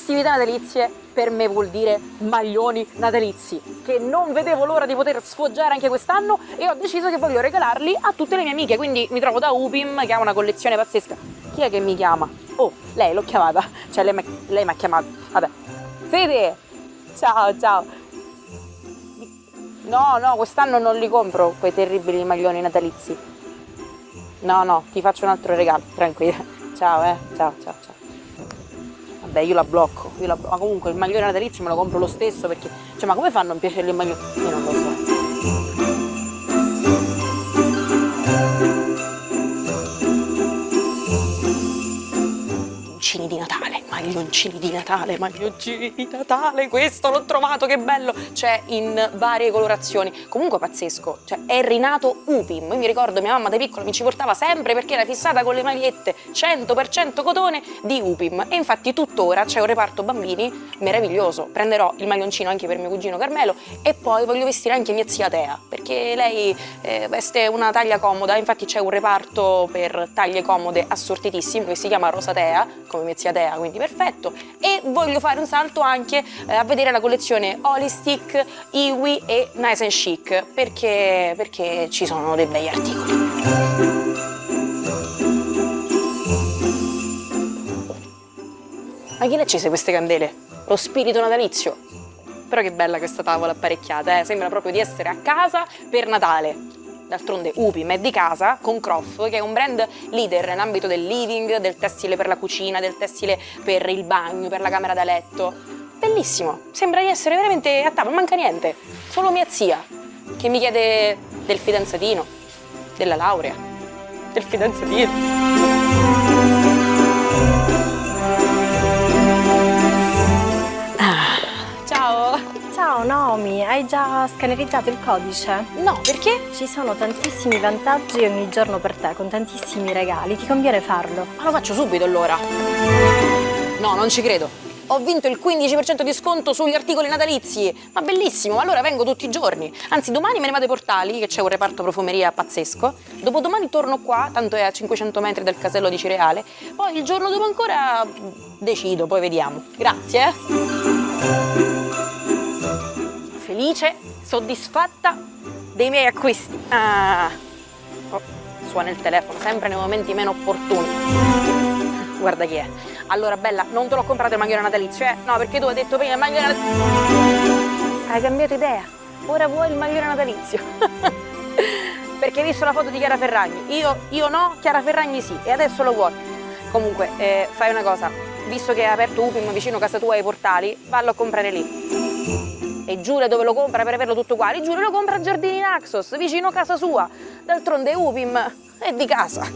festività natalizie per me vuol dire maglioni natalizi, che non vedevo l'ora di poter sfoggiare anche quest'anno, e ho deciso che voglio regalarli a tutte le mie amiche. Quindi mi trovo da Upim, che ha una collezione pazzesca. Chi è che mi chiama? Oh, lei, l'ho chiamata, cioè lei mi ha chiamato. Vabbè, Fede, ciao. No, quest'anno non li compro quei terribili maglioni natalizi. No, ti faccio un altro regalo, tranquilla. Ciao. Vabbè, io la blocco. Ma comunque il maglione natalizio me lo compro lo stesso, perché, cioè, ma come fanno a non piacergli il maglione? Io non lo so. Maglioncini di Natale, questo l'ho trovato, che bello, c'è in varie colorazioni, comunque pazzesco, cioè è rinato Upim. Io mi ricordo mia mamma da piccola mi ci portava sempre perché era fissata con le magliette 100% cotone di Upim, e infatti tuttora c'è un reparto bambini meraviglioso. Prenderò il maglioncino anche per mio cugino Carmelo, e poi voglio vestire anche mia zia Tea, perché lei veste una taglia comoda. Infatti c'è un reparto per taglie comode assortitissimo che si chiama Rosa Tea, come mia zia Tea, quindi perfetto. E voglio fare un salto anche a vedere la collezione Holistic, Iwi e Nice and Chic, perché ci sono dei bei articoli. Ma chi le ha accese queste candele? Lo spirito natalizio. Però che bella questa tavola apparecchiata, sembra proprio di essere a casa per Natale. D'altronde Upim è di casa con Croff, che è un brand leader nell'ambito del living, del tessile per la cucina, del tessile per il bagno, per la camera da letto. Bellissimo, sembra di essere veramente a tavola, manca niente. Solo mia zia, che mi chiede del fidanzatino, della laurea, del fidanzatino. Ciao Naomi, hai già scannerizzato il codice? No, perché? Ci sono tantissimi vantaggi ogni giorno per te, con tantissimi regali, ti conviene farlo. Ma lo faccio subito allora. No, non ci credo. Ho vinto il 15% di sconto sugli articoli natalizi. Ma bellissimo, allora vengo tutti i giorni. Anzi, domani me ne vado ai Portali, che c'è un reparto profumeria pazzesco. Dopodomani torno qua, tanto è a 500 metri dal casello di Cireale. Poi il giorno dopo ancora decido, poi vediamo. Grazie. Felice, soddisfatta dei miei acquisti. Oh, suona il telefono, sempre nei momenti meno opportuni. Guarda chi è. Allora, bella, non te l'ho comprato il maglione natalizio, eh? No, perché tu hai detto prima il maglione natalizio. Hai cambiato idea. Ora vuoi il maglione natalizio. Perché hai visto la foto di Chiara Ferragni. Io no, Chiara Ferragni sì, e adesso lo vuoi. Comunque, fai una cosa. Visto che hai aperto Upim vicino a casa tua ai Portali, vallo a comprare lì. E Giulia dove lo compra per averlo tutto uguale? Giulia lo compra a Giardini Naxos, vicino a casa sua. D'altronde Upim è di casa.